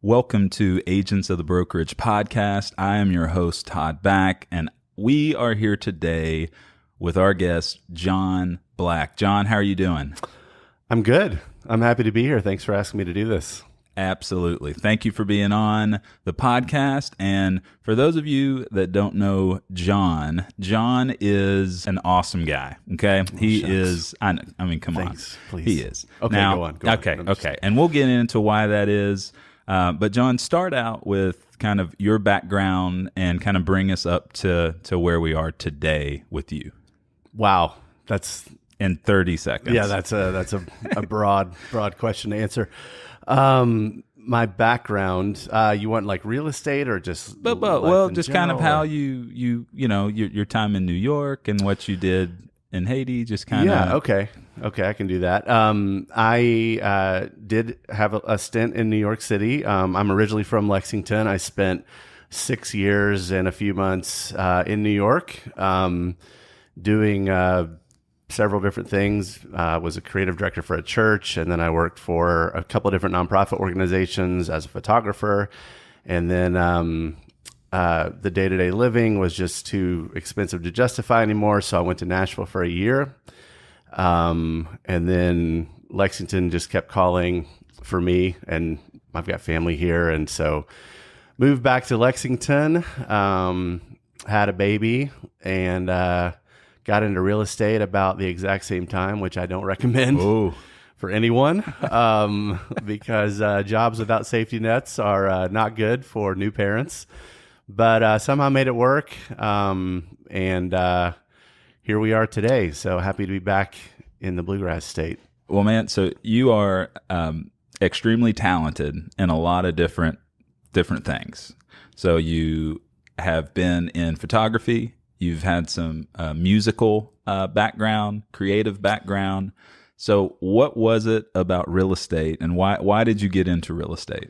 Welcome to Agents of the Brokerage Podcast. I am your host, Todd Back, and we are here today with our guest, John Black. John, how are you doing? I'm good. I'm happy to be here. Thanks for asking me to do this. Absolutely. Thank you for being on the podcast. And for those of you that don't know John is an awesome guy. Okay. I mean, come Thanks, on. Please. He is. Okay, now, go on. Okay. And we'll get into why that is. But John, start out with kind of your background and kind of bring us up to where we are today with you. Wow. That's in 30 seconds. Yeah, that's a broad question to answer. My background, you want like real estate or just just kind of how you know your time in New York and what you did in Haiti, just kind of. Yeah, okay, I can do that. I did have a stint in New York City. I'm originally from Lexington. I spent 6 years and a few months in New York, doing several different things. Was a creative director for a church, and then I worked for a couple of different nonprofit organizations as a photographer. And then the day-to-day living was just too expensive to justify anymore, so I went to Nashville for a year. And then Lexington just kept calling for me, and I've got family here, and so moved back to Lexington, had a baby, and got into real estate about the exact same time, which I don't recommend for anyone, because jobs without safety nets are not good for new parents. But somehow made it work, and here we are today. So happy to be back in the Bluegrass State. Well, man, so you are extremely talented in a lot of different things. So you have been in photography. You've had some musical background, creative background. So what was it about real estate, and why did you get into real estate?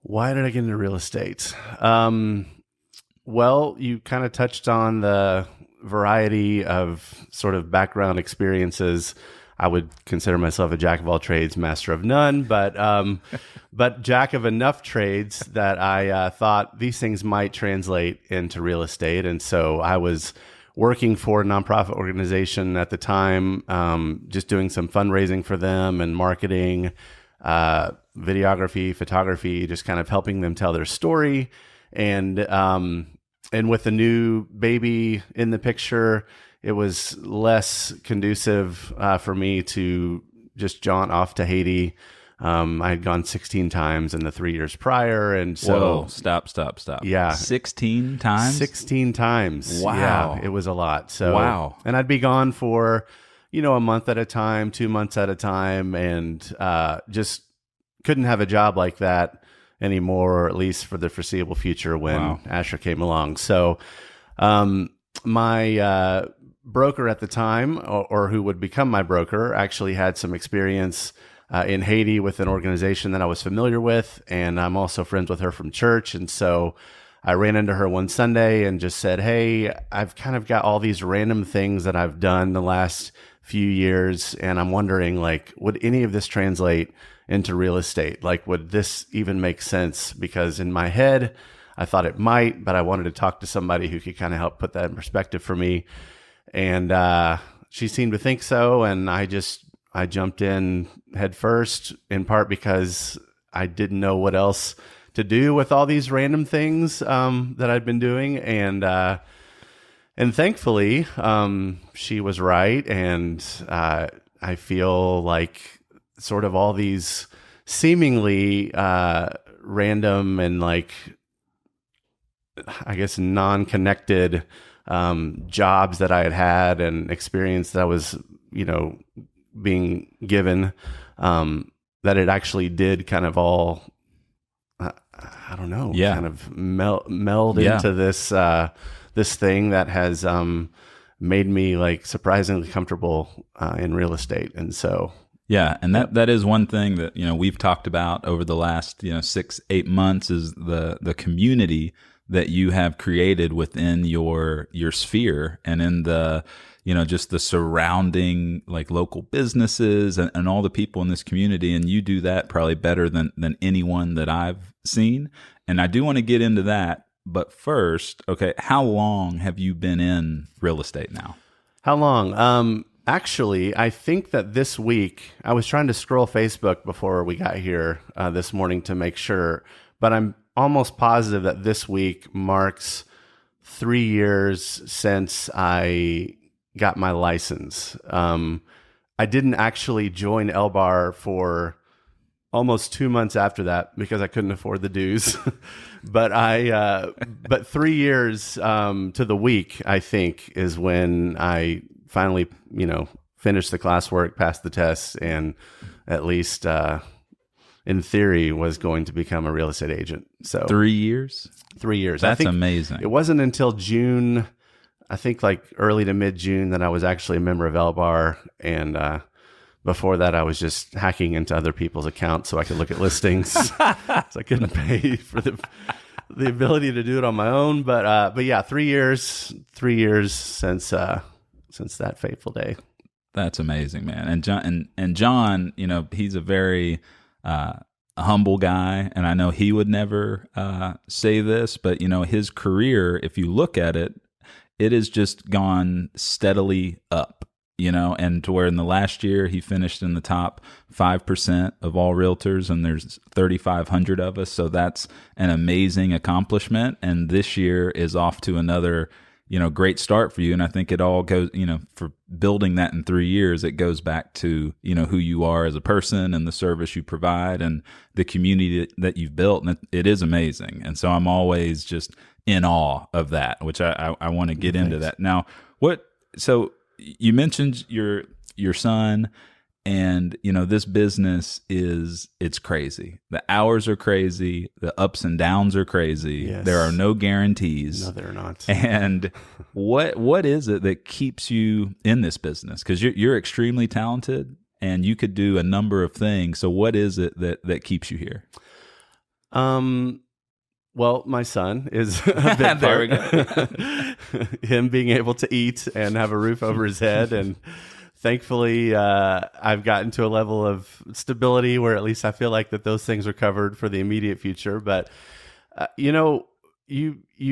Why did I get into real estate? Well, you kind of touched on the variety of sort of background experiences. I would consider myself a jack of all trades, master of none, but jack of enough trades that I thought these things might translate into real estate. And so I was working for a nonprofit organization at the time, just doing some fundraising for them and marketing, videography, photography, just kind of helping them tell their story. And with the new baby in the picture, it was less conducive for me to just jaunt off to Haiti. I had gone 16 times in the 3 years prior. And so Whoa, stop. Yeah. 16 times? 16 times. Wow. Yeah, it was a lot. So, wow. And I'd be gone for, a month at a time, 2 months at a time, and just couldn't have a job like that anymore, or at least for the foreseeable future when Asher came along. So my broker at the time, or who would become my broker, actually had some experience in Haiti with an organization that I was familiar with, and I'm also friends with her from church. And so I ran into her one Sunday and just said, hey, I've kind of got all these random things that I've done the last few years, and I'm wondering, like, would any of this translate into real estate? Like, would this even make sense? Because in my head, I thought it might, but I wanted to talk to somebody who could kind of help put that in perspective for me. And she seemed to think so, and I jumped in head first, in part because I didn't know what else to do with all these random things that I'd been doing. And thankfully, she was right. And I feel like sort of all these seemingly random and, like, I guess, non-connected jobs that I had and experience that I was, being given, that it actually did kind of all, I don't know, kind of meld into this thing that has made me, like, surprisingly comfortable in real estate. And so, yeah, and that is one thing that we've talked about over the last 6-8 months is the community that you have created within your sphere and in the, just the surrounding like local businesses and all the people in this community. And you do that probably better than anyone that I've seen. And I do want to get into that. But first, okay, how long have you been in real estate now? How long? Actually, I think that this week, I was trying to scroll Facebook before we got here this morning to make sure, but I'm almost positive that this week marks 3 years since I got my license. I didn't actually join LBAR for almost 2 months after that because I couldn't afford the dues. But 3 years to the week, I think, is when I finally, finished the classwork, passed the tests, and at least in theory was going to become a real estate agent. So 3 years? 3 years. That's amazing. It wasn't until June, I think like early to mid-June, that I was actually a member of LBAR. And before that, I was just hacking into other people's accounts so I could look at listings. So I couldn't pay for the ability to do it on my own. But yeah, 3 years since that fateful day. That's amazing, man. And John, he's a very humble guy, and I know he would never say this, but his career, if you look at it, it has just gone steadily up. And to where in the last year he finished in the top 5% of all realtors, and there's 3,500 of us. So that's an amazing accomplishment. And this year is off to another, great start for you. And I think it all goes, for building that in 3 years, it goes back to, who you are as a person and the service you provide and the community that you've built. And it is amazing. And so I'm always just in awe of that, which I want to get into that. Now, so you mentioned your son, and this business it's crazy. The hours are crazy, the ups and downs are crazy. Yes. There are no guarantees. No, they're not. And what is it that keeps you in this business? Because you're extremely talented and you could do a number of things. So what is it that keeps you here? Well, my son is a big There we go. Him being able to eat and have a roof over his head. And thankfully, I've gotten to a level of stability where at least I feel like that those things are covered for the immediate future. But, you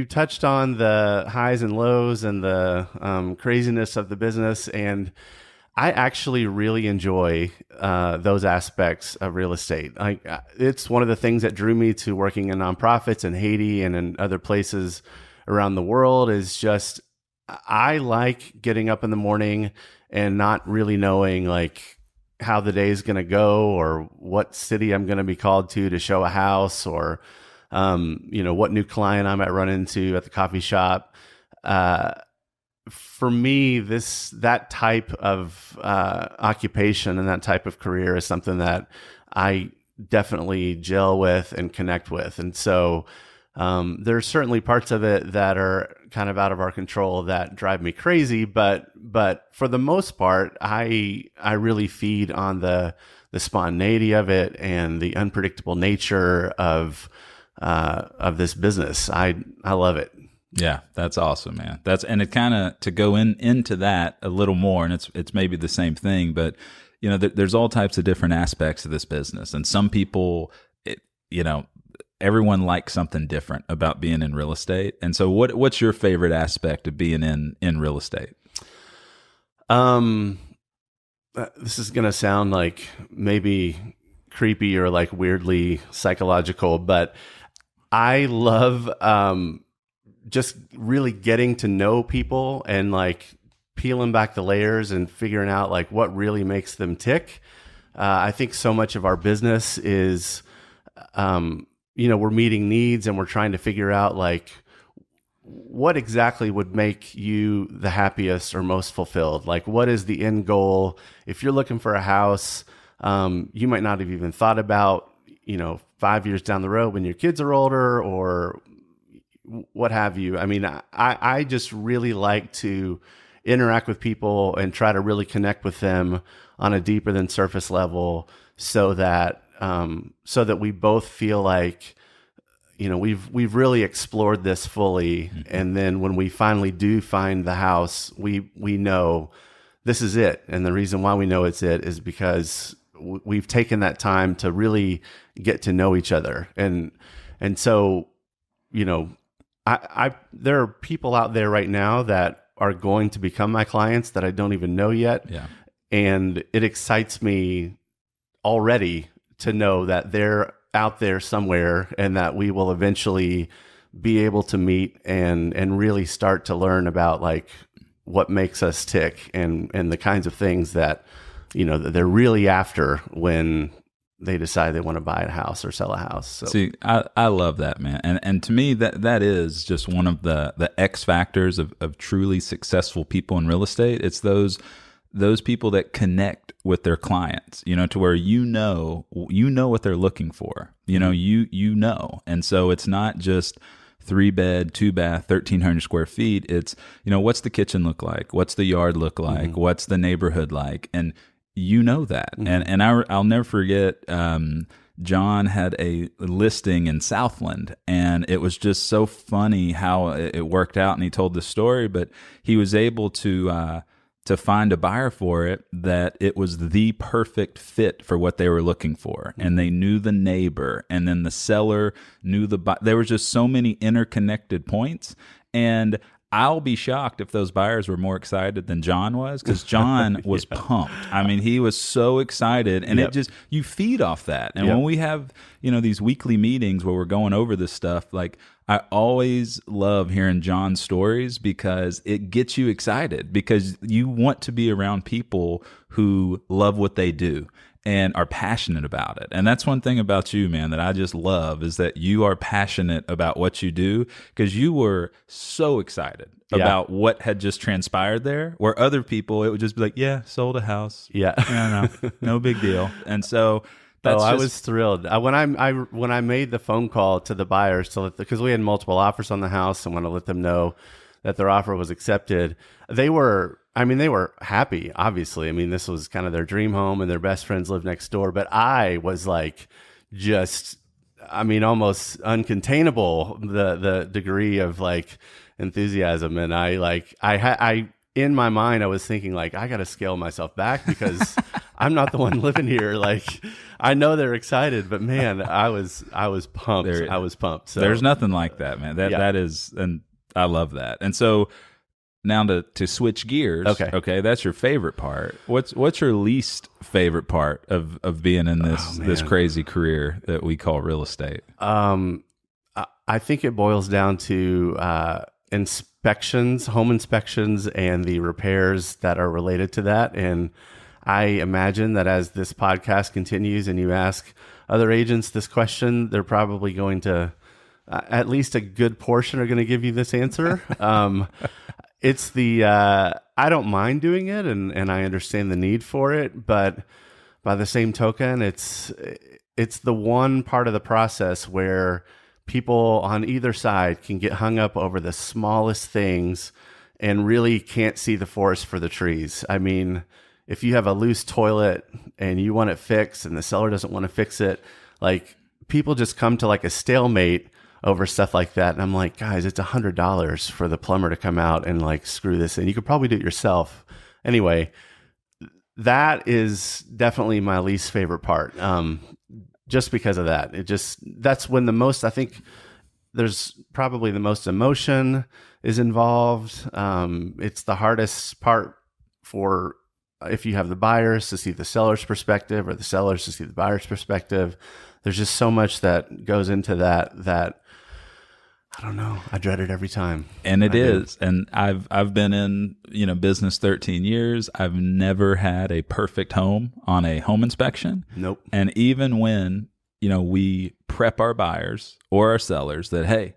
touched on the highs and lows and the craziness of the business. And I actually really enjoy those aspects of real estate. It's one of the things that drew me to working in nonprofits in Haiti and in other places around the world is just, I like getting up in the morning and not really knowing like how the day is going to go or what city I'm going to be called to show a house or, what new client I might run into at the coffee shop. For me, that type of occupation and that type of career is something that I definitely gel with and connect with. And so there's certainly parts of it that are kind of out of our control that drive me crazy. But for the most part, I really feed on the spontaneity of it and the unpredictable nature of this business. I love it. Yeah, that's awesome, man. And it kind of to go into that a little more, and it's maybe the same thing, but there's all types of different aspects of this business, and some people, everyone likes something different about being in real estate. And so, what's your favorite aspect of being in real estate? This is gonna sound like maybe creepy or like weirdly psychological, but I love just really getting to know people and like peeling back the layers and figuring out like what really makes them tick. I think so much of our business is, we're meeting needs and we're trying to figure out like what exactly would make you the happiest or most fulfilled. Like what is the end goal? If you're looking for a house, you might not have even thought about, 5 years down the road when your kids are older or what have you. I mean, I just really like to interact with people and try to really connect with them on a deeper than surface level so that we both feel like, we've really explored this fully. Mm-hmm. And then when we finally do find the house, we know this is it. And the reason why we know it's it is because we've taken that time to really get to know each other. And so, there are people out there right now that are going to become my clients that I don't even know yet. Yeah. And it excites me already to know that they're out there somewhere and that we will eventually be able to meet and really start to learn about like what makes us tick and the kinds of things that, that they're really after when they decide they want to buy a house or sell a house. So. See, I love that, man. And to me, that is just one of the X factors of truly successful people in real estate. It's those people that connect with their clients, to where you know what they're looking for. You know. And so it's not just 3-bed, 2-bath, 1,300 square feet. It's, what's the kitchen look like? What's the yard look like? Mm-hmm. What's the neighborhood like? And that. Mm-hmm. And I'll never forget, John had a listing in Southland, and it was just so funny how it worked out. And he told the story, but he was able to find a buyer for it that it was the perfect fit for what they were looking for. And they knew the neighbor, and then the seller knew there was just so many interconnected points. And I'll be shocked if those buyers were more excited than John was, because John was pumped. I mean, he was so excited, and it just, you feed off that. And when we have, these weekly meetings where we're going over this stuff, like, I always love hearing John's stories because it gets you excited, because you want to be around people who love what they do and are passionate about it. And that's one thing about you, man, that I just love, is that you are passionate about what you do, because you were so excited about what had just transpired there, where other people, it would just be like, yeah, sold a house. Yeah. No big deal. And so I was thrilled when I made the phone call to the buyers because we had multiple offers on the house, and want to let them know that their offer was accepted. They were happy, obviously. I mean, this was kind of their dream home, and their best friends lived next door. But I was like, almost uncontainable, the degree of like enthusiasm. And I in my mind, I was thinking like, I got to scale myself back because I'm not the one living here. Like, I know they're excited, but man, I was pumped. I was pumped. So there's nothing like that, man. That is, and I love that. And so now to switch gears. Okay. That's your favorite part. What's your least favorite part of being in this crazy career that we call real estate? I think it boils down to, home inspections, and the repairs that are related to that. And I imagine that as this podcast continues and you ask other agents this question, they're probably going to, at least a good portion are going to give you this answer. It's I don't mind doing it, and I understand the need for it, but by the same token, it's the one part of the process where people on either side can get hung up over the smallest things and really can't see the forest for the trees. I mean, if you have a loose toilet and you want it fixed and the seller doesn't want to fix it, like, people just come to like a stalemate over stuff like that. And I'm like, guys, it's $100 for the plumber to come out and like screw this in. You could probably do it yourself. Anyway, that is definitely my least favorite part. Just because of that. That's when I think there's probably the most emotion is involved. It's the hardest part for, if you have the buyers, to see the seller's perspective, or the sellers to see the buyer's perspective. There's just so much that goes into that I don't know. I dread it every time. And it is. And I've been in, business 13 years. I've never had a perfect home on a home inspection. Nope. And even when, we prep our buyers or our sellers that, hey,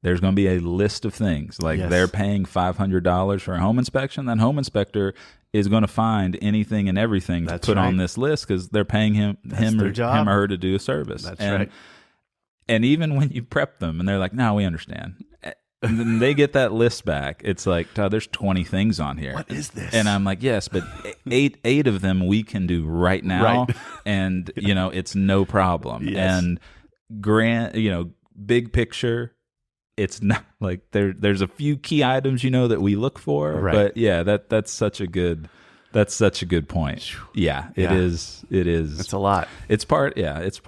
there's going to be a list of things, like they're paying $500 for a home inspection, that home inspector is going to find anything and everything to put on this list, because they're paying him or her to do a service. That's right. And even when you prep them and they're like, no, we understand. And then they get that list back. It's like, Todd, there's 20 things on here. What is this? And I'm like, yes, but eight of them we can do right now. Right. And, it's no problem. Yes. And big picture, it's not like there's a few key items, that we look for, Right. but yeah, that's such a good point. Yeah, it is. It's a lot. It's part of it.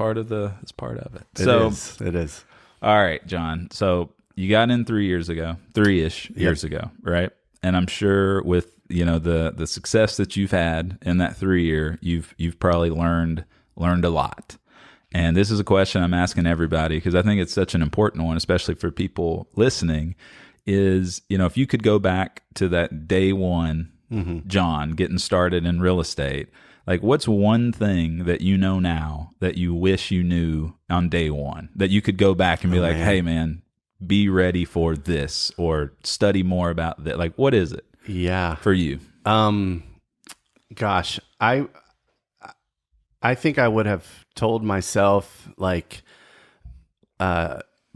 It is. All right, John. So you got in 3-ish years ago, right? And I'm sure with, the success that you've had in that 3 year, you've probably learned a lot. And this is a question I'm asking everybody because I think it's such an important one, especially for people listening, is, if you could go back to that day one, John, getting started in real estate, like what's one thing that you know now that you wish you knew on day one that you could go back and be like, hey man, be ready for this or study more about that? Like, what is it? Yeah. For you? Gosh, I think I would have told myself, like,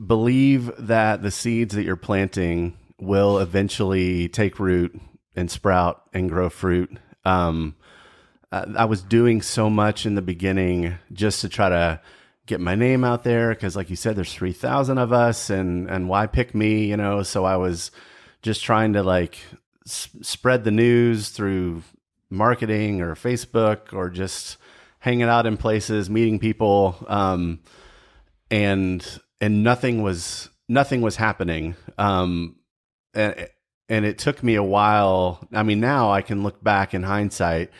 believe that the seeds that you're planting will eventually take root and sprout and grow fruit. I was doing so much in the beginning just to try to get my name out there because, like you said, there's 3,000 of us, and why pick me? So I was just trying to like spread the news through marketing or Facebook or just hanging out in places, meeting people, and nothing was happening. And it took me a while. I mean, now I can look back in hindsight,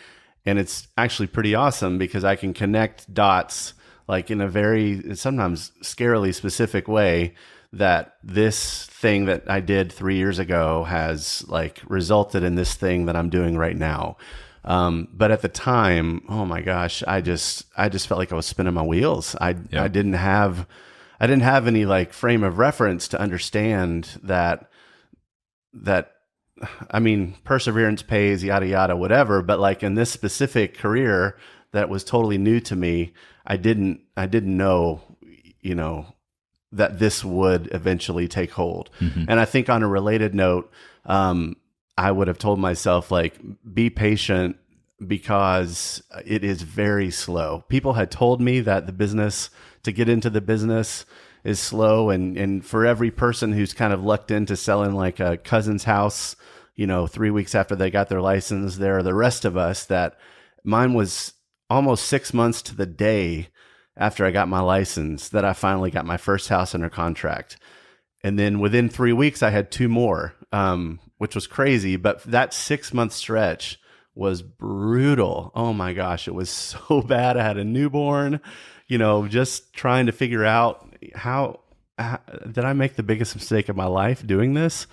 and it's actually pretty awesome because I can connect dots like in a very sometimes scarily specific way that this thing that I did 3 years ago has like resulted in this thing that I'm doing right now. But at the time, oh my gosh, I just felt like I was spinning my wheels. I didn't have any like frame of reference to understand that, I mean, perseverance pays, yada, yada, whatever. But like in this specific career that was totally new to me, I didn't know, that this would eventually take hold. And I think on a related note, I would have told myself, like, be patient because it is very slow. People had told me that to get into the business is slow. And for every person who's kind of lucked into selling like a cousin's house, 3 weeks after they got their license, there are the rest of us that mine was almost 6 months to the day after I got my license that I finally got my first house under contract. And then within 3 weeks, I had 2 more, which was crazy. But that 6-month stretch was brutal. Oh my gosh, it was so bad. I had a newborn, just trying to figure out how did I make the biggest mistake of my life doing this?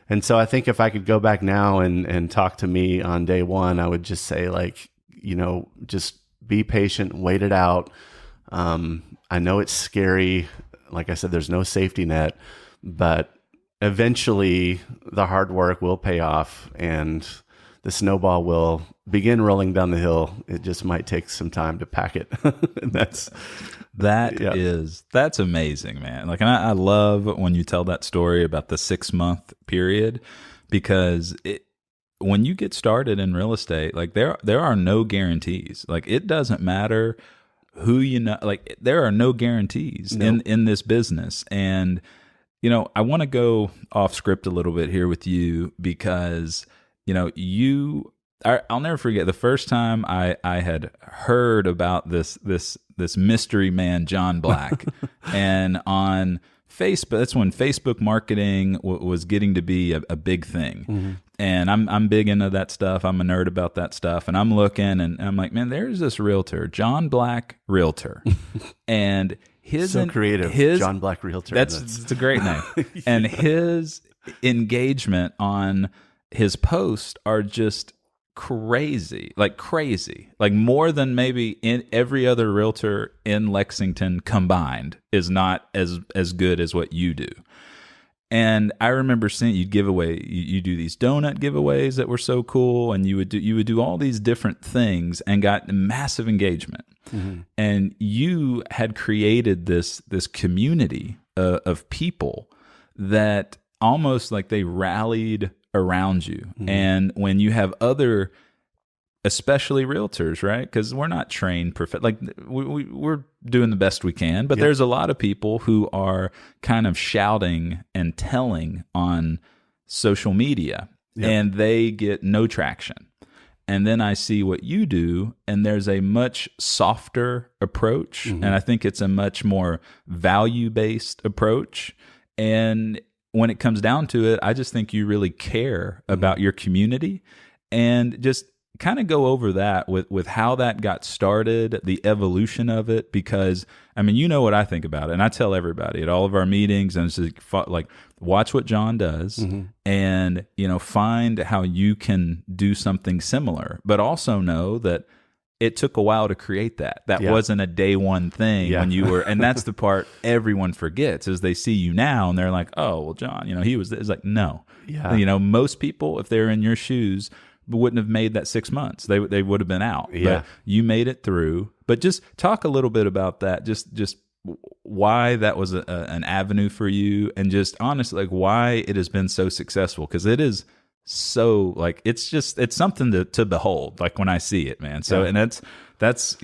And so I think if I could go back now and talk to me on day one, I would just say, like, just be patient, wait it out. I know it's scary. Like I said, there's no safety net, but eventually the hard work will pay off and the snowball will begin rolling down the hill. It just might take some time to pack it. And that's amazing, man. Like, and I love when you tell that story about the 6-month period, because when you get started in real estate, like there are no guarantees. Like, it doesn't matter who like there are no guarantees in this business. And, I want to go off script a little bit here with you because, I'll never forget the first time I had heard about this mystery man, John Black, and on Facebook, that's when Facebook marketing was getting to be a big thing. And I'm big into that stuff. I'm a nerd about that stuff. And I'm looking and I'm like, man, there's this realtor, John Black Realtor. And creative, John Black Realtor. It's a great name. And his engagement on his posts are just crazy, like more than maybe in every other realtor in Lexington combined is not as good as what you do. And I remember seeing you do these donut giveaways that were so cool, and you would do all these different things and got massive engagement. And you had created this community of people that almost like they rallied around you. And when you have other especially realtors, right? Because we're not trained perfect. Like we're doing the best we can, but there's a lot of people who are kind of shouting and telling on social media, and they get no traction. And then I see what you do, and there's a much softer approach, and I think it's a much more value-based approach. And when it comes down to it, I just think you really care about your community, and just kind of go over that with how that got started, the evolution of it, because I mean, you know what I think about it, and I tell everybody at all of our meetings, and it's just like, watch what John does, and find how you can do something similar, but also know that it took a while to create that. That wasn't a day one thing when you were, and that's the part everyone forgets is they see you now and they're like, oh, well, John, he was, it's like, no, most people, if they're in your shoes, wouldn't have made that 6 months. They would have been out. But you made it through. But just talk a little bit about that. Just why that was an avenue for you, and just honestly, like why it has been so successful, because it is so like it's something to behold. Like when I see it, man. So and that's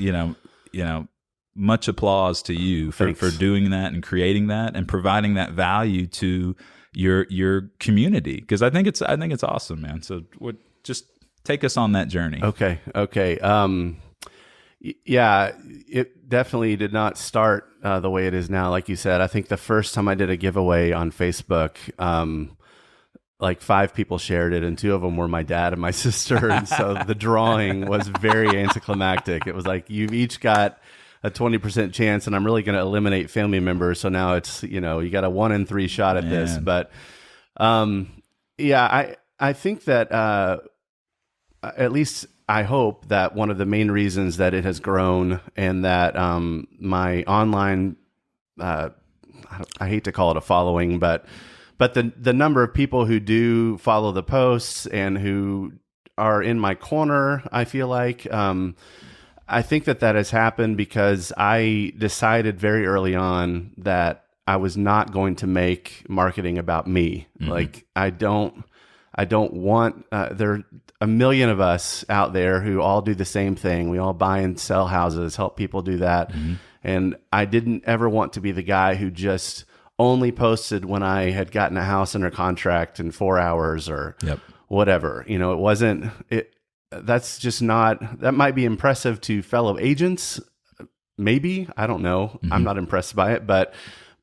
much applause to you for doing that and creating that and providing that value to your community, because I think it's awesome, man. So just take us on that journey. Okay. Yeah, it definitely did not start the way it is now. Like you said, I think the first time I did a giveaway on Facebook, like 5 people shared it, and 2 of them were my dad and my sister. And so the drawing was very anticlimactic. It was like, you've each got a 20% chance, and I'm really going to eliminate family members. So now it's, you got a 1 in 3 shot at this. But I think that at least I hope that one of the main reasons that it has grown, and that my online, I hate to call it a following, but the number of people who do follow the posts and who are in my corner, I feel like, I think that has happened because I decided very early on that I was not going to make marketing about me. Like I don't want, there are a million of us out there who all do the same thing. We all buy and sell houses, help people do that. And I didn't ever want to be the guy who just only posted when I had gotten a house under contract in 4 hours or whatever. It wasn't, that's just not, that might be impressive to fellow agents. Maybe, I don't know. I'm not impressed by it, but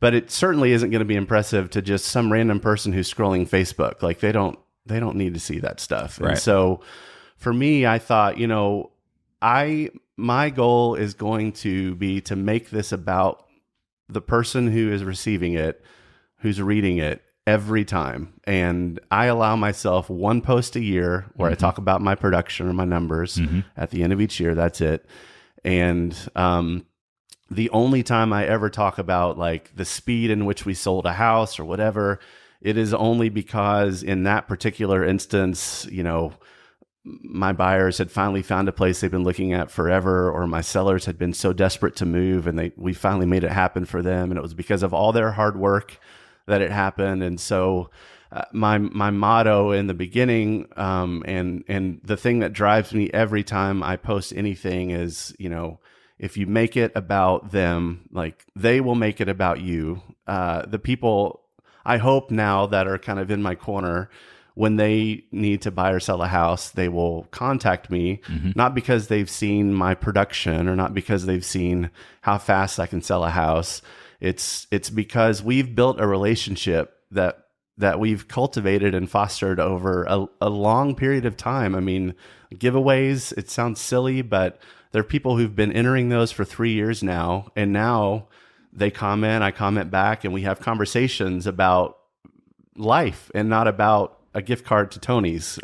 it certainly isn't going to be impressive to just some random person who's scrolling Facebook. Like they don't need to see that stuff. Right. And so for me, I thought, my goal is going to be to make this about the person who is receiving it, who's reading it every time. And I allow myself 1 post a year where I talk about my production or my numbers at the end of each year. That's it. And the only time I ever talk about like the speed in which we sold a house or whatever, it is only because in that particular instance, my buyers had finally found a place they've been looking at forever, or my sellers had been so desperate to move and we finally made it happen for them. And it was because of all their hard work that it happened. And so my motto in the beginning, and the thing that drives me every time I post anything is, if you make it about them, like they will make it about you. The people I hope now that are kind of in my corner, when they need to buy or sell a house, they will contact me, not because they've seen my production or not because they've seen how fast I can sell a house. It's because we've built a relationship that we've cultivated and fostered over a long period of time. I mean, giveaways, it sounds silly, but there are people who've been entering those for 3 years now, and now they comment, I comment back, and we have conversations about life and not about a gift card to Tony's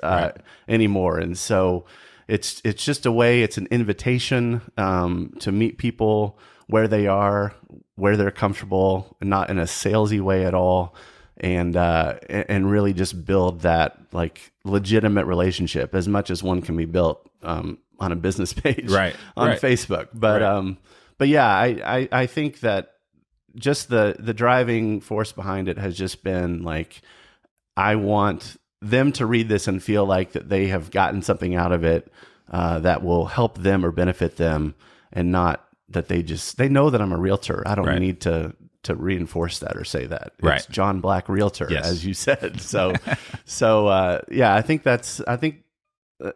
anymore. And so it's just a way, it's an invitation to meet people where they are, where they're comfortable, and not in a salesy way at all. And really just build that like legitimate relationship as much as one can be built on a business page on Facebook. But yeah, I think that just the driving force behind it has just been like, I want them to read this and feel like that they have gotten something out of it that will help them or benefit them, and not that they know that I'm a realtor. I don't need to reinforce that or say that. It's John Black Realtor, as you said. So, I think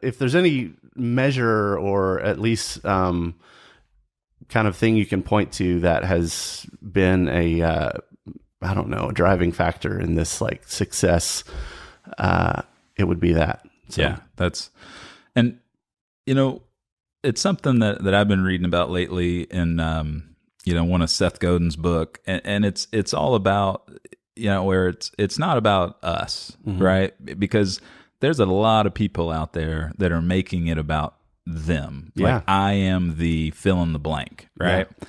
if there's any measure or at least kind of thing you can point to that has been a driving factor in this like success, it would be that. So. Yeah, and it's something that I've been reading about lately in, one of Seth Godin's book, and it's all about, where it's not about us, right? Because there's a lot of people out there that are making it about them. Yeah. Like I am the fill in the blank, right? Yeah.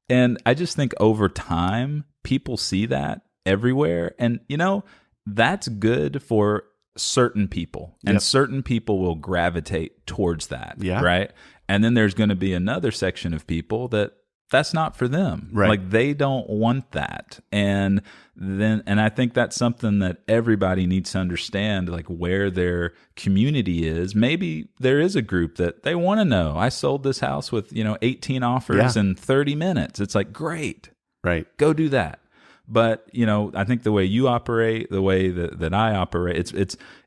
And I just think over time, people see that everywhere. And, that's good for certain people. And certain people will gravitate towards that, right? And then there's going to be another section of people that's not for them. Right. Like they don't want that. And I think that's something that everybody needs to understand, like where their community is. Maybe there is a group that they want to know. I sold this house with, 18 offers in 30 minutes. It's like, great. Right. Go do that. But, I think the way you operate, the way that I operate,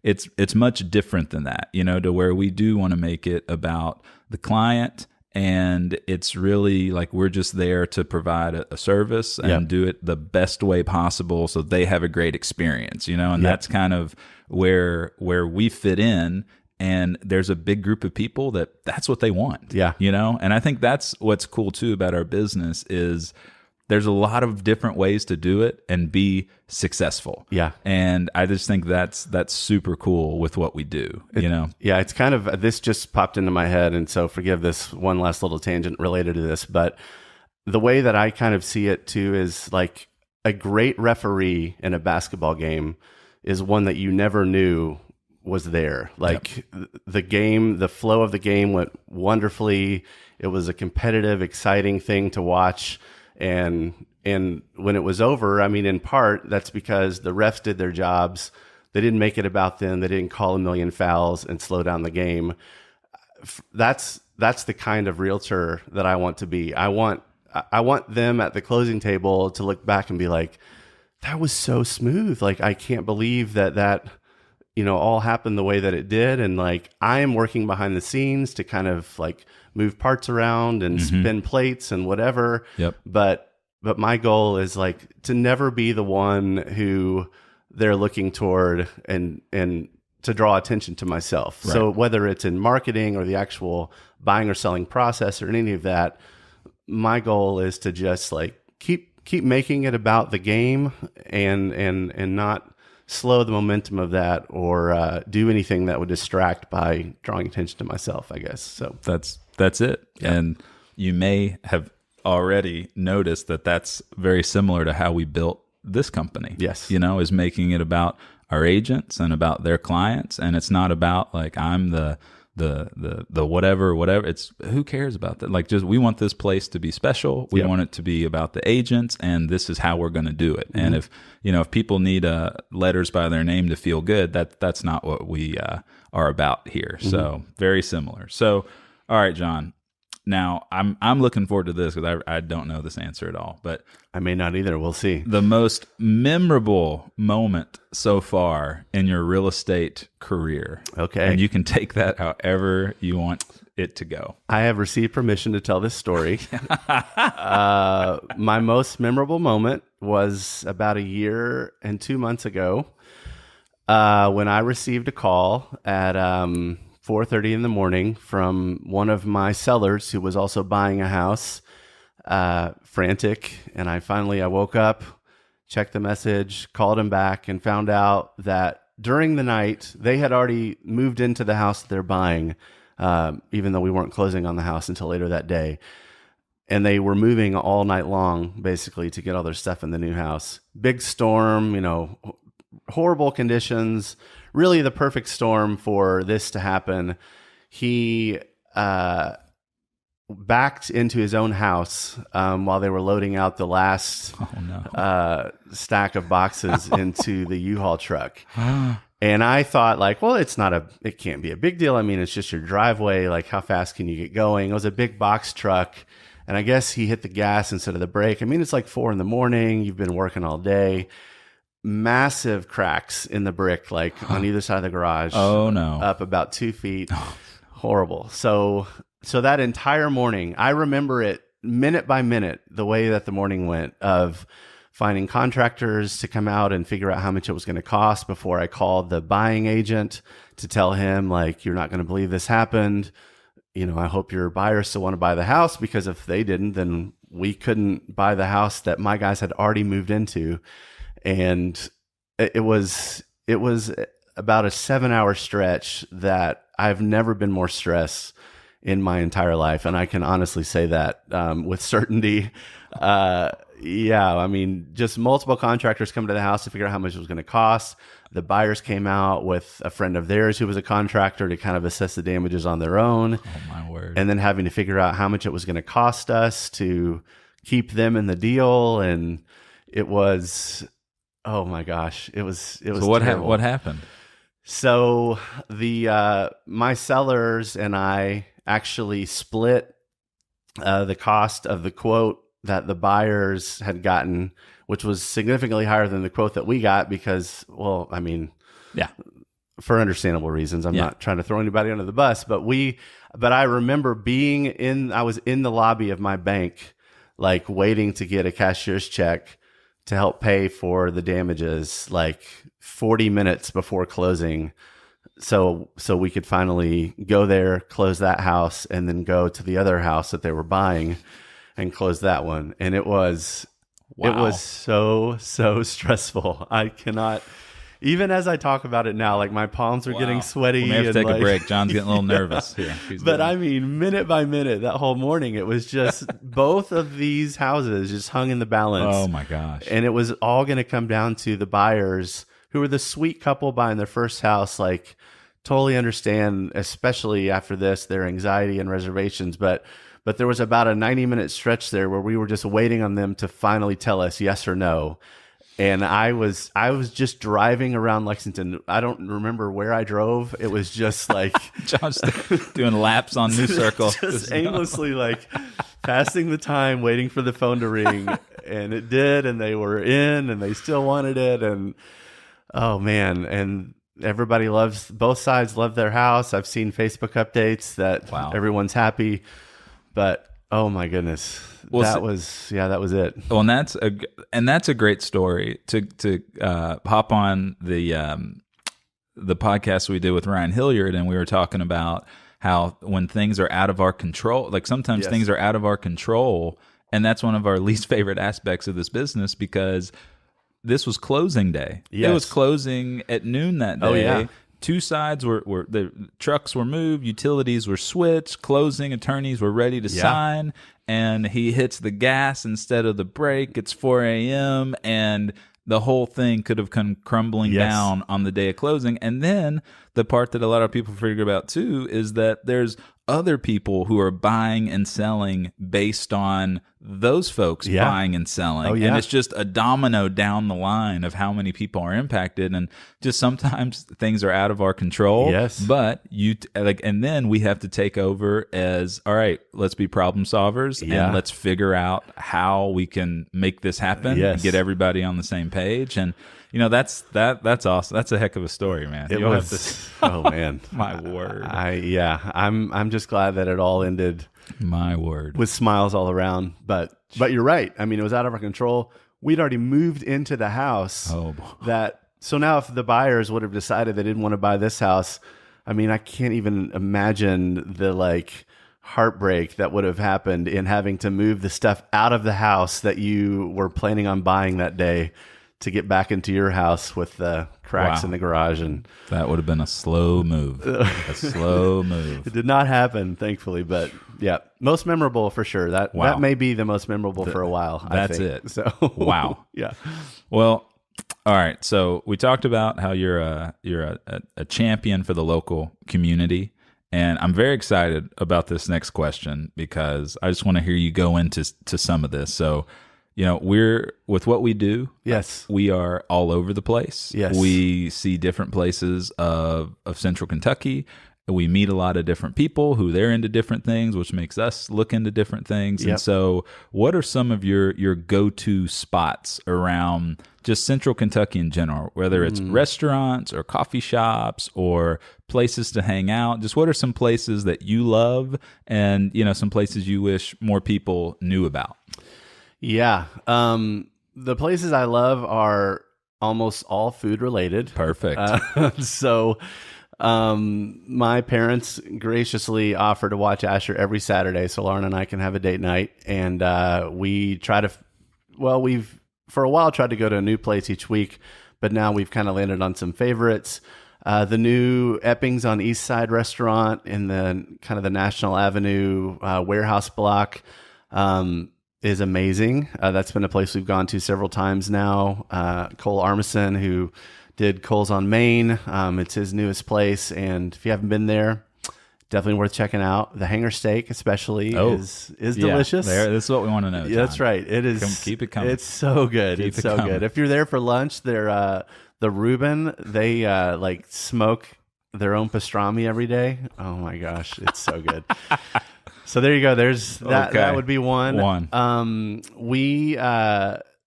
it's much different than that, to where we do want to make it about the client. And it's really like we're just there to provide a service and do it the best way possible so they have a great experience, and that's kind of where we fit in. And there's a big group of people that's what they want, and I think that's what's cool too about our business is there's a lot of different ways to do it and be successful. Yeah. And I just think that's super cool with what we do, Yeah, it's kind of, this just popped into my head. And so forgive this one last little tangent related to this, but the way that I kind of see it too is like a great referee in a basketball game is one that you never knew was there. Like the game, the flow of the game went wonderfully. It was a competitive, exciting thing to watch. And when it was over, I mean, in part, that's because the refs did their jobs. They didn't make it about them. They didn't call a million fouls and slow down the game. That's the kind of realtor that I want to be. I want them at the closing table to look back and be like, that was so smooth. Like, I can't believe that all happened the way that it did. And like, I am working behind the scenes to kind of like move parts around and spin plates and whatever. Yep. But my goal is like to never be the one who they're looking toward and to draw attention to myself. Right. So whether it's in marketing or the actual buying or selling process or any of that, my goal is to just like keep making it about the game and not slow the momentum of that or do anything that would distract by drawing attention to myself, I guess. So that's it. Yeah. And you may have already noticed that that's very similar to how we built this company. Yes. Is making it about our agents and about their clients. And it's not about like, I'm the whatever, it's who cares about that? Like, just, we want this place to be special. We want it to be about the agents, and this is how we're going to do it. And if people need letters by their name to feel good, that's not what we are about here. So very similar. So, all right, John, now I'm looking forward to this because I don't know this answer at all, but I may not either. We'll see. The most memorable moment so far in your real estate career. Okay. And you can take that however you want it to go. I have received permission to tell this story. My most memorable moment was about a year and 2 months ago when I received a call at 4:30 in the morning from one of my sellers who was also buying a house, frantic. And I woke up, checked the message, called him back, and found out that during the night, they had already moved into the house that they're buying, even though we weren't closing on the house until later that day. And they were moving all night long, basically, to get all their stuff in the new house. Big storm, horrible conditions, really the perfect storm for this to happen. He backed into his own house while they were loading out the last stack of boxes into the U-Haul truck. And I thought like, well, it can't be a big deal. I mean, it's just your driveway. Like, how fast can you get going? It was a big box truck. And I guess he hit the gas instead of the brake. I mean, it's like 4 a.m. You've been working all day. Massive cracks in the brick, like on either side of the garage. Oh no. Up about 2 feet. Horrible. So that entire morning, I remember it minute by minute, the way that the morning went of finding contractors to come out and figure out how much it was going to cost before I called the buying agent to tell him, like, you're not going to believe this happened. You know, I hope your buyers still want to buy the house, because if they didn't, then we couldn't buy the house that my guys had already moved into. And it was about a 7-hour stretch that I've never been more stressed in my entire life. And I can honestly say that with certainty. Yeah, I mean, just multiple contractors come to the house to figure out how much it was going to cost. The buyers came out with a friend of theirs who was a contractor to kind of assess the damages on their own. Oh my word. And then having to figure out how much it was going to cost us to keep them in the deal. And it was, oh my gosh, it was So what happened? So my sellers and I actually split the cost of the quote that the buyers had gotten, which was significantly higher than the quote that we got because, well, I mean, yeah, for understandable reasons. I'm not trying to throw anybody under the bus, but I remember I was in the lobby of my bank, like waiting to get a cashier's check to help pay for the damages, like 40 minutes before closing. So we could finally go there, close that house, and then go to the other house that they were buying and close that one. And it was so stressful. I cannot, even as I talk about it now, like my palms are getting sweaty. We may have to take a break. John's getting a little nervous here. But I mean, minute by minute, that whole morning, it was just both of these houses just hung in the balance. Oh my gosh. And it was all going to come down to the buyers, who were the sweet couple buying their first house, like totally understand, especially after this, their anxiety and reservations. But there was about a 90-minute stretch there where we were just waiting on them to finally tell us yes or no. And I was just driving around Lexington. I don't remember where I drove. It was just like John's doing laps on New Circle, just aimlessly like passing the time, waiting for the phone to ring. And it did, and they were in, and they still wanted it. And oh man, and both sides love their house. I've seen Facebook updates that everyone's happy. But oh my goodness, that was it. Well, and that's a great story to hop on the podcast we did with Ryan Hilliard, and we were talking about how when things are out of our control, like sometimes things are out of our control, and that's one of our least favorite aspects of this business, because this was closing day. It was closing at noon that day. Oh yeah. Two sides were the trucks were moved, utilities were switched, closing attorneys were ready to sign, and he hits the gas instead of the brake. It's 4 a.m. and the whole thing could have come crumbling down on the day of closing. And then the part that a lot of people figure out too is that there's other people who are buying and selling based on those folks buying and selling. And it's just a domino down the line of how many people are impacted. And just sometimes things are out of our control. Yes. But and then we have to take over as, all right, let's be problem solvers and let's figure out how we can make this happen and get everybody on the same page. And that's awesome. That's a heck of a story, man. Oh man, my word. I'm just glad that it all ended. My word. With smiles all around. But you're right. I mean, it was out of our control. We'd already moved into the house. Oh, so now if the buyers would have decided they didn't want to buy this house, I mean, I can't even imagine the heartbreak that would have happened in having to move the stuff out of the house that you were planning on buying that day to get back into your house with the cracks in the garage. And that would have been a slow move. It did not happen, thankfully, but most memorable for sure. That may be the most memorable for a while. That's I think. it. So wow. Yeah. Well, all right. So we talked about how you're a champion for the local community. And I'm very excited about this next question because I just want to hear you go into some of this. So, we're with what we do. Yes. We are all over the place. Yes. We see different places of Central Kentucky. We meet a lot of different people who they're into different things, which makes us look into different things. Yep. And so what are some of your go-to spots around just Central Kentucky in general, whether it's restaurants or coffee shops or places to hang out? Just what are some places that you love and, some places you wish more people knew about? Yeah. The places I love are almost all food related. Perfect. My parents graciously offer to watch Asher every Saturday so Lauren and I can have a date night. And we try to, we've for a while tried to go to a new place each week, but now we've kind of landed on some favorites. The new Epping's on Eastside restaurant in the kind of the National Avenue warehouse block is amazing. That's been a place we've gone to several times now. Cole Armisen, who did Cole's on Main. It's his newest place. And if you haven't been there, definitely worth checking out. The hanger steak especially is delicious. This is what we want to know, John. That's right. It is. Keep it coming. It's so good. It's so good. If you're there for lunch, they're the Reuben, they like smoke their own pastrami every day. Oh my gosh, it's so good. So there you go. There's that. Okay. That would be one. We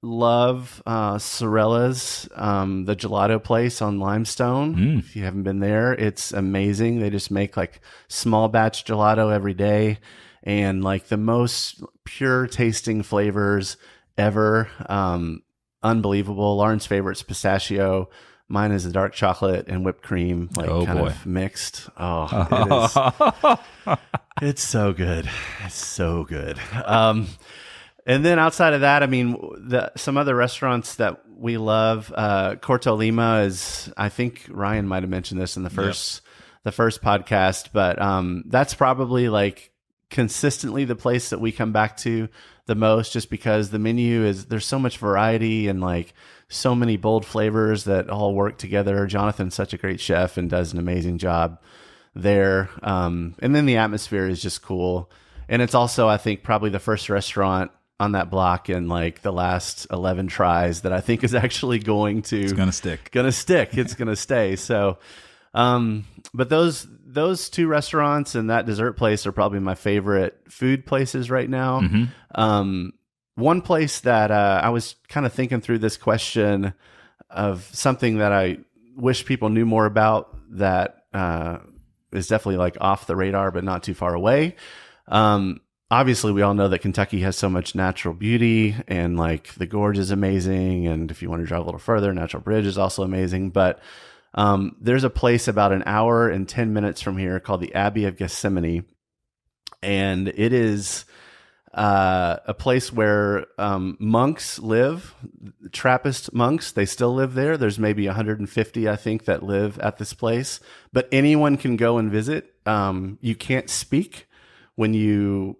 love Sorella's, the gelato place on Limestone. If you haven't been there, it's amazing. They just make like small batch gelato every day and like the most pure tasting flavors ever. Unbelievable. Lauren's favorite's pistachio. Mine is the dark chocolate and whipped cream, like of mixed. Oh, it is. It's so good. It's so good. And then outside of that, I mean, some other restaurants that we love, Corto Lima is, I think Ryan might have mentioned this in the first podcast, but that's probably like consistently the place that we come back to the most, just because the menu there's so much variety and like so many bold flavors that all work together. Jonathan's such a great chef and does an amazing job there. And then the atmosphere is just cool. And it's also, I think, probably the first restaurant on that block in like the last 11 tries that I think is actually it's going to stick. It's going to stay. So, but those two restaurants and that dessert place are probably my favorite food places right now. Mm-hmm. One place that I was kind of thinking through this question of something that I wish people knew more about that is definitely like off the radar, but not too far away. Obviously, we all know that Kentucky has so much natural beauty and like the gorge is amazing. And if you want to drive a little further, Natural Bridge is also amazing. But there's a place about an hour and 10 minutes from here called the Abbey of Gethsemani. And it is a place where monks live, Trappist monks. They still live there. There's maybe 150, I think, that live at this place. But anyone can go and visit. You can't speak when you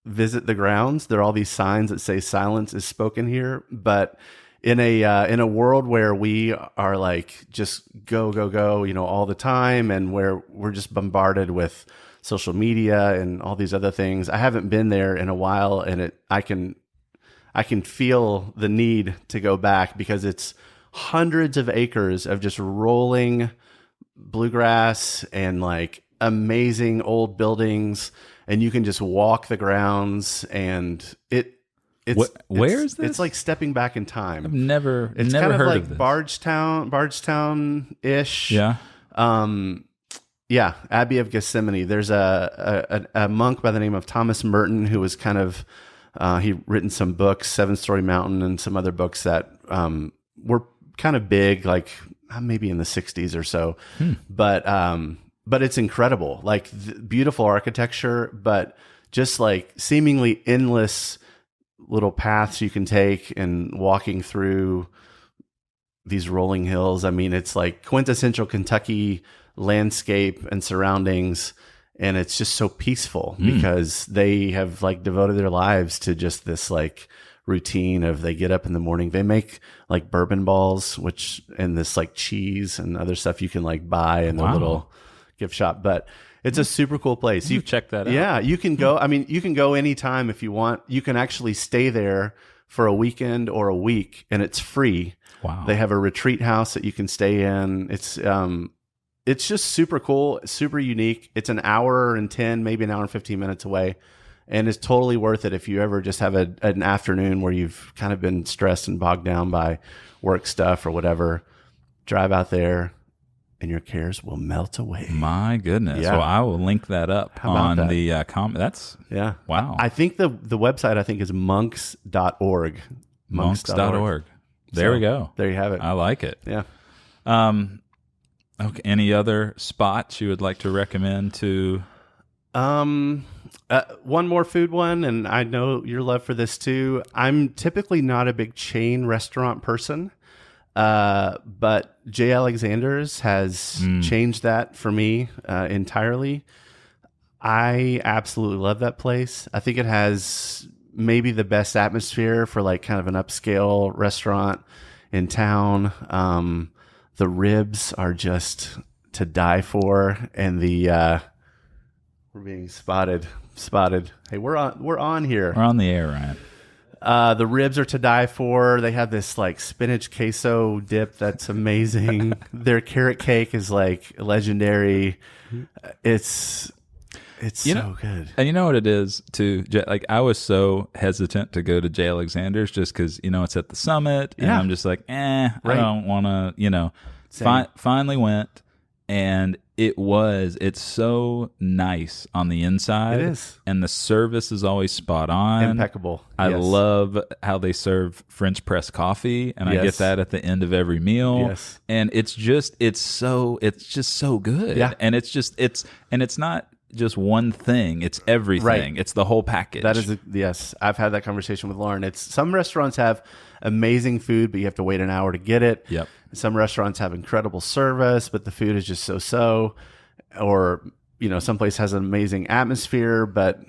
visit the grounds. There are all these signs that say silence is spoken here. But in a world where we are like just go, all the time, and where we're just bombarded with social media and all these other things, I haven't been there in a while, and I can feel the need to go back because it's hundreds of acres of just rolling bluegrass and like amazing old buildings, and you can just walk the grounds, and where is this? It's like stepping back in time. I've never kind of heard like of this. Bardstown-ish. Yeah. Yeah, Abbey of Gethsemani. There's a monk by the name of Thomas Merton who was kind of he written some books, Seven Story Mountain, and some other books that were kind of big, like maybe in the 60s or so. But it's incredible, like beautiful architecture, but just like seemingly endless little paths you can take and walking through these rolling hills. I mean, it's like quintessential Kentucky landscape and surroundings, and it's just so peaceful because they have like devoted their lives to just this like routine of they get up in the morning, they make like bourbon balls, and this like cheese and other stuff you can like buy in their little gift shop. But it's a super cool place. You check that out. Yeah, you can go. I mean, you can go anytime if you want. You can actually stay there for a weekend or a week, and it's free. Wow. They have a retreat house that you can stay in. It's just super cool, super unique. It's an hour and 10, maybe an hour and 15 minutes away. And it's totally worth it if you ever just have an afternoon where you've kind of been stressed and bogged down by work stuff or whatever. Drive out there and your cares will melt away. My goodness. Yeah. Well, I will link that up on that? the comment. That's, Yeah. wow. I think the website, I think, is monks.org. Monks.org. There we go. There you have it. I like it. Yeah. Okay. Any other spots you would like to recommend to? One more food one, and I know your love for this too. I'm typically not a big chain restaurant person, but J.alexanders has changed that for me entirely. I absolutely love that place. I think it has maybe the best atmosphere for like kind of an upscale restaurant in town. The ribs are just to die for, and we're being spotted. Hey, we're on here. We're on the air, Ryan. The ribs are to die for. They have this like spinach queso dip that's amazing. Their carrot cake is like legendary. It's so good. And you know what it is too? Like I was so hesitant to go to J.alexanders just because it's at the Summit, and I'm just like, I don't want to. Finally went, and it's so nice on the inside. It is, and the service is always spot on, impeccable. I love how they serve French press coffee, and I get that at the end of every meal. Yes, and it's just so good. Yeah, and it's not just one thing, it's everything. Right. It's the whole package. That is yes. I've had that conversation with Lauren. It's some restaurants have amazing food, but you have to wait an hour to get it. Yep. Some restaurants have incredible service, but the food is just so. Or some place has an amazing atmosphere, but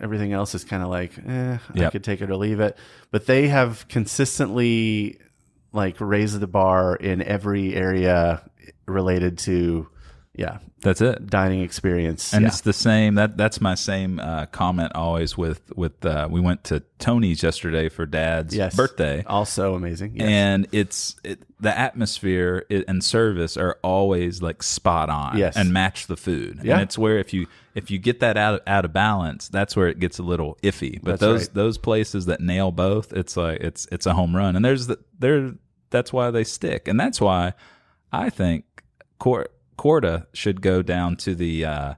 everything else is kind of like, I could take it or leave it. But they have consistently like raised the bar in every area related to that's it, dining experience. And it's the same, that's my same comment always with we went to Tony's yesterday for Dad's birthday, also amazing. And the atmosphere and service are always like spot on, and match the food. And it's where if you get that out of balance, that's where it gets a little iffy. But those places that nail both, it's like it's a home run. And that's why they stick, and that's why I think Corda should go down to the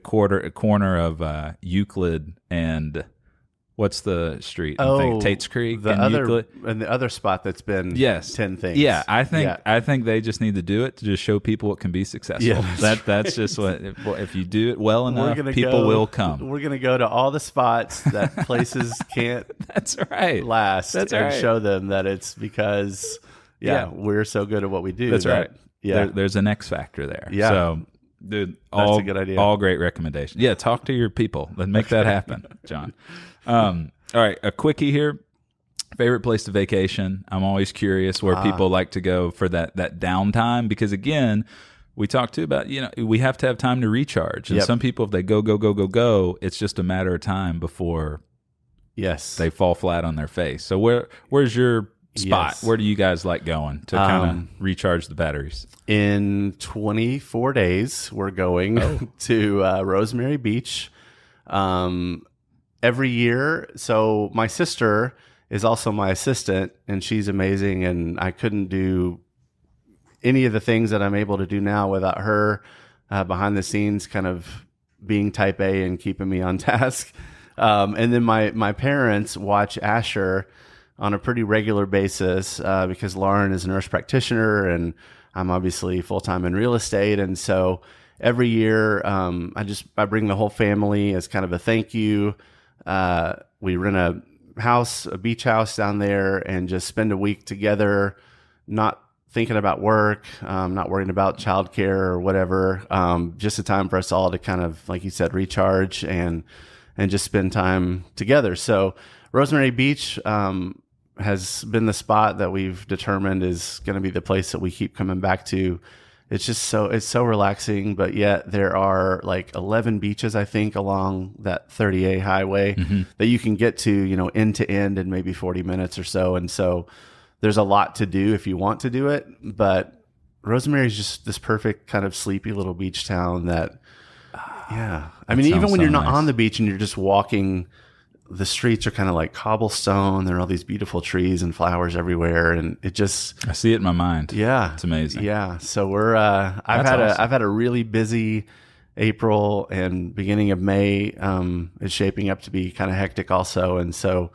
corner of Euclid and what's the street? Tate's Creek Euclid. And the other spot that's been 10 things. Yeah, I think they just need to do it to just show people what can be successful. Yeah. That's just what if you do it well enough, people will come. We're gonna go to all the spots that places can't. That's right. Last and show them that it's because we're so good at what we do. That's right. Yeah, there's an X factor there. Yeah. So, dude, that's a good idea. All great recommendations. Yeah, talk to your people. Let's make that happen, John. All right, a quickie here. Favorite place to vacation? I'm always curious where people like to go for that downtime, because again, we talked too about we have to have time to recharge, and some people, if they go, it's just a matter of time before they fall flat on their face. So where's your spot? Where do you guys like going to kind of recharge the batteries? In 24 days, we're going to Rosemary Beach every year. So my sister is also my assistant, and she's amazing, and I couldn't do any of the things that I'm able to do now without her behind the scenes kind of being type A and keeping me on task. And then my parents watch Asher on a pretty regular basis because Lauren is a nurse practitioner and I'm obviously full-time in real estate. And so every year I bring the whole family as kind of a thank you. We rent a beach house down there, and just spend a week together, not thinking about work, not worrying about childcare or whatever. Just a time for us all to kind of, like you said, recharge and just spend time together. So Rosemary Beach has been the spot that we've determined is going to be the place that we keep coming back to it's so relaxing, but yet there are like 11 beaches, I think, along that 30A highway that you can get to, end to end in maybe 40 minutes or so. And so there's a lot to do if you want to do it, but Rosemary is just this perfect kind of sleepy little beach town that, I mean, even when you're not on the beach and you're just walking, the streets are kind of like cobblestone. There are all these beautiful trees and flowers everywhere, and it just, I see it in my mind. Yeah, it's amazing. Yeah, so we're I've had a really busy April, and beginning of May is shaping up to be kind of hectic also, and so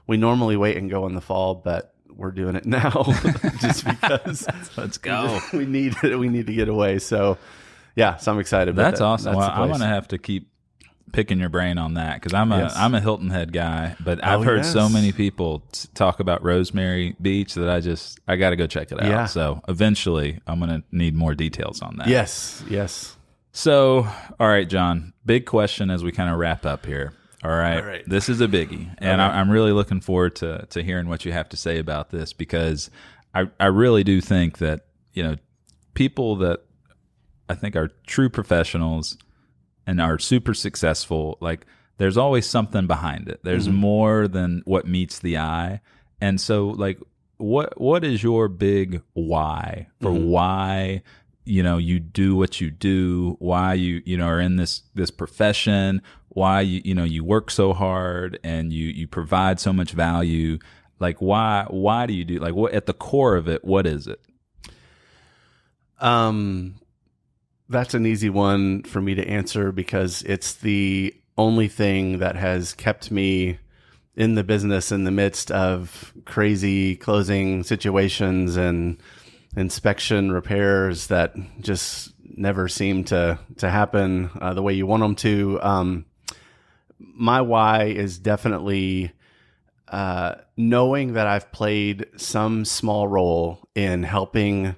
we normally wait and go in the fall, but we're doing it now just because let's go. We need to get away. So yeah, so I'm excited. That's awesome. Well, I'm gonna have to keep picking your brain on that, because I'm a Hilton Head guy, but I've heard so many people talk about Rosemary Beach that I got to go check it out. Yeah. So eventually I'm going to need more details on that. Yes. So, all right, John, big question as we kind of wrap up here. All right. This is a biggie, and I'm really looking forward to hearing what you have to say about this, because I really do think that, people that I think are true professionals and are super successful, like, there's always something behind it. There's more than what meets the eye. And so, like, what is your big why for why, you do what you do, why you are in this profession, why you work so hard and you provide so much value? Like, why do you do, like, what at the core of it, what is it? That's an easy one for me to answer, because it's the only thing that has kept me in the business in the midst of crazy closing situations and inspection repairs that just never seem to happen the way you want them to. My why is definitely knowing that I've played some small role in helping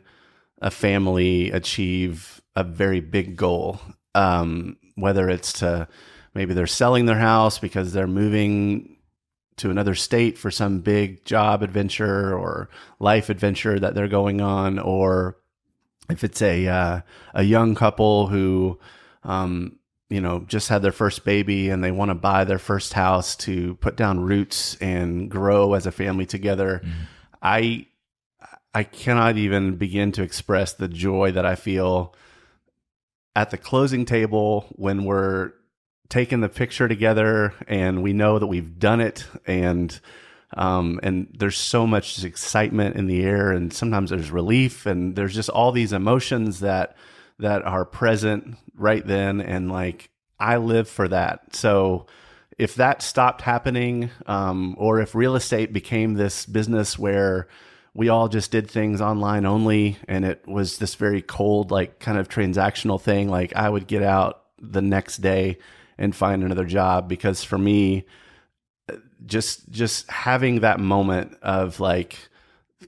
a family achieve a very big goal, whether it's to maybe they're selling their house because they're moving to another state for some big job adventure or life adventure that they're going on, or if it's a young couple who just had their first baby and they want to buy their first house to put down roots and grow as a family together. I cannot even begin to express the joy that I feel at the closing table when we're taking the picture together and we know that we've done it, and there's so much excitement in the air, and sometimes there's relief, and there's just all these emotions that are present right then, and like, I live for that. So if that stopped happening, or if real estate became this business where we all just did things online only, and it was this very cold, like, kind of transactional thing, like, I would get out the next day and find another job, because for me, just having that moment of like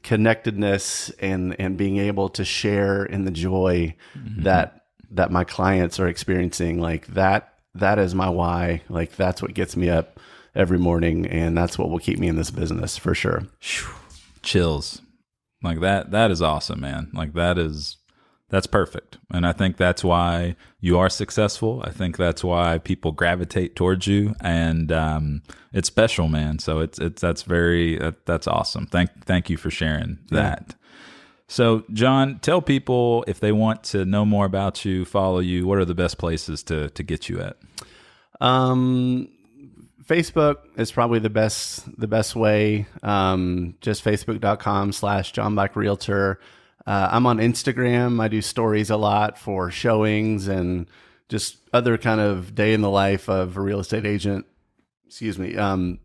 connectedness and being able to share in the joy that my clients are experiencing, like, that is my why. Like, that's what gets me up every morning, and that's what will keep me in this business for sure. Chills. Like, that is awesome, man. Like, that's perfect. And I think that's why you are successful. I think that's why people gravitate towards you, and it's special, man. So that's awesome. Thank you for sharing that. So, John, tell people, if they want to know more about you, follow you, what are the best places to get you at? Facebook is probably the best way. Just facebook.com/John Black Realtor. I'm on Instagram. I do stories a lot for showings and just other kind of day in the life of a real estate agent, kind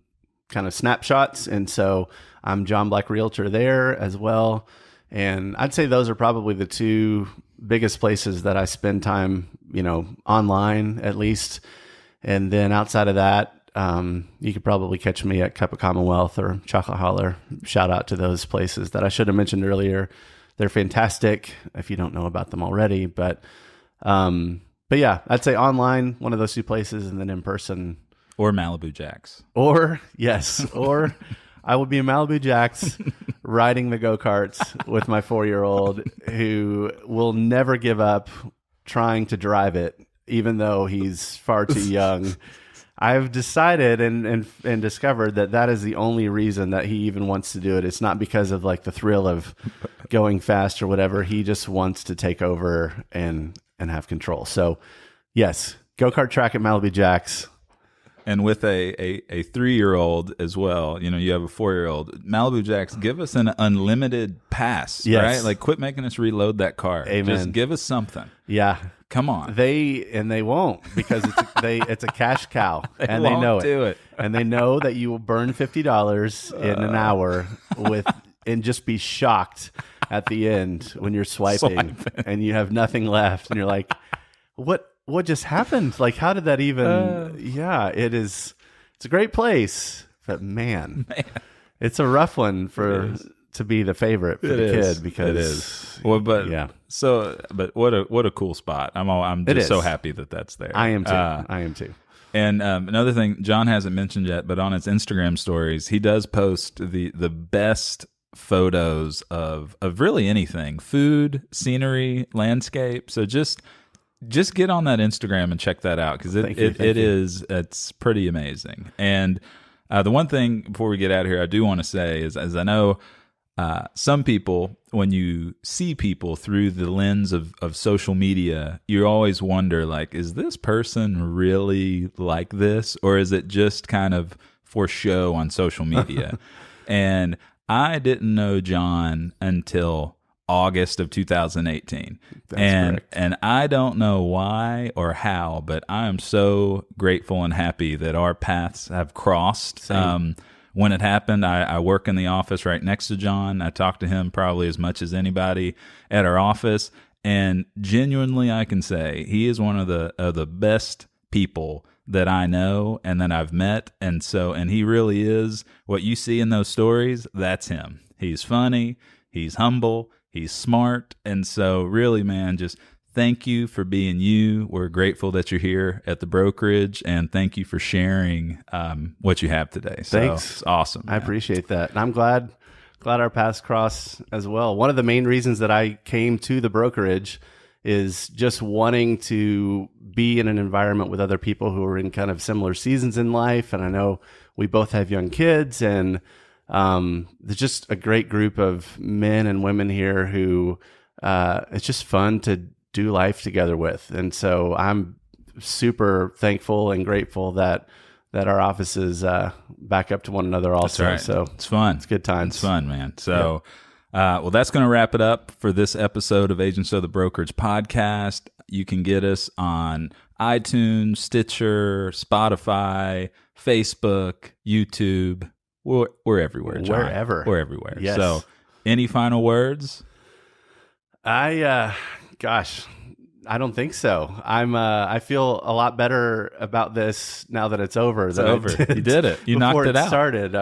of snapshots. And so I'm John Black Realtor there as well. And I'd say those are probably the two biggest places that I spend time, online at least. And then outside of that, you could probably catch me at Cup of Commonwealth or Chocolate Holler. Shout out to those places that I should have mentioned earlier. They're fantastic if you don't know about them already. But yeah, I'd say online, one of those two places, and then in person. Or Malibu Jacks. Or I would be in Malibu Jacks riding the go-karts with my 4-year-old who will never give up trying to drive it, even though he's far too young. I've decided and discovered that is the only reason that he even wants to do it. It's not because of like the thrill of going fast or whatever. He just wants to take over and have control. So yes, go-kart track at Malibu Jacks. And with a 3-year-old as well, you have a 4-year-old. Malibu Jacks, give us an unlimited pass, right? Like, quit making us reload that car. Amen. Just give us something. Yeah. Come on. They won't, because it's a cash cow, and they won't know do it. And they know that you will burn $50 in an hour and just be shocked at the end when you're swiping and you have nothing left, and you're like, what just happened? Like, how did that even? Yeah, it's a great place, but man, it's a rough one to be the favorite for the kid, because it is. Well, but yeah. So, but what a cool spot. I'm just so happy that that's there. I am too. And another thing John hasn't mentioned yet, but on his Instagram stories, he does post the best photos of really anything: food, scenery, landscape. So just get on that Instagram and check that out, because it's pretty amazing. And the one thing before we get out of here, I do want to say is, as I know some people, when you see people through the lens of social media, you always wonder, like, is this person really like this, or is it just kind of for show on social media? And I didn't know John until August of 2018. That's correct. And I don't know why or how, but I am so grateful and happy that our paths have crossed. When it happened, I work in the office right next to John. I talk to him probably as much as anybody at our office, and genuinely I can say he is one of the best people that I know and that I've met. And he really is what you see in those stories. That's him. He's funny, he's humble, he's smart. And so really, man, just thank you for being you. We're grateful that you're here at the brokerage, and thank you for sharing what you have today. So Thanks. It's awesome, man. I appreciate that. And I'm glad our paths cross as well. One of the main reasons that I came to the brokerage is just wanting to be in an environment with other people who are in kind of similar seasons in life. And I know we both have young kids, and there's just a great group of men and women here who it's just fun to do life together with. And so I'm super thankful and grateful that our offices back up to one another also. That's right. So it's fun. It's good times. It's fun, man. So, well, that's going to wrap it up for this episode of Agents of the Brokerage podcast. You can get us on iTunes, Stitcher, Spotify, Facebook, YouTube. We're everywhere, John. We're everywhere. Yes. So, any final words? Gosh, I don't think so. I feel a lot better about this now that it's over. It's over. You did it. You knocked it out. Started.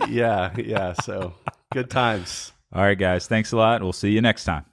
Yeah. So good times. All right, guys. Thanks a lot. We'll see you next time.